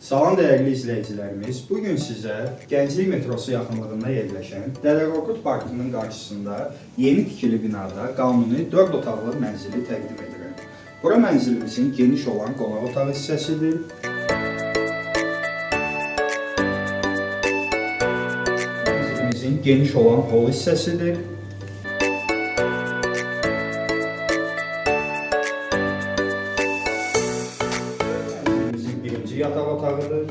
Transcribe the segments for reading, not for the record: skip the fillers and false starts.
Salam dəyərli izləyicilərimiz, bugün sizə Gənclik metrosu yaxınlığında yerləşən Dədə Qorqud Parkının qarşısında yeni tikili binada qanuni 4 otaqlı mənzili təqdim edirəm. Bura mənzilimizin geniş olan qonaq otağı hissəsidir. Mənzilimizin geniş olan hol hissəsidir. Birinci yataq otağıdır.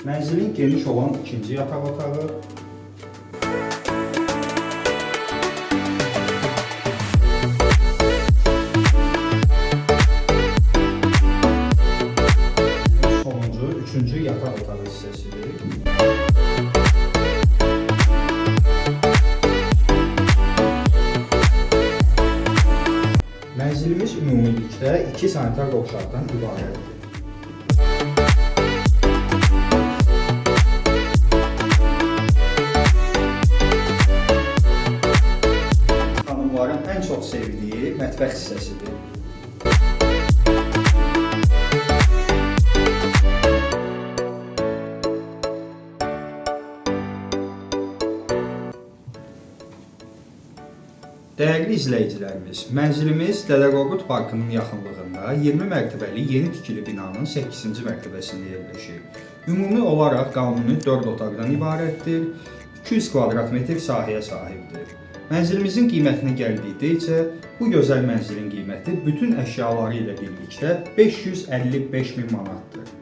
Mənzilin geniş olan ikinci yataq otağı. Sonuncu, üçüncü yataq otağı hissəsidir. Mənzilimiz ümumilikdə 2 sanitar qovşaqdan ibarətdir. Xanımların ən çox sevdiyi mətbəx hissəsidir. Dəyərli izləyicilərimiz, mənzilimiz Dədə Qorqud Parkının yaxınlığında 20 mərtəbəli yeni tikili binanın 8-ci mərtəbəsində yerləşir. Ümumi olaraq qanuni 4 otaqdan ibarətdir, 200 kvadrat metr sahəyə sahibdir. Mənzilimizin qiymətinə gəldikdə isə bu gözəl mənzilin qiyməti bütün əşyaları ilə birlikdə 555 min manatdır.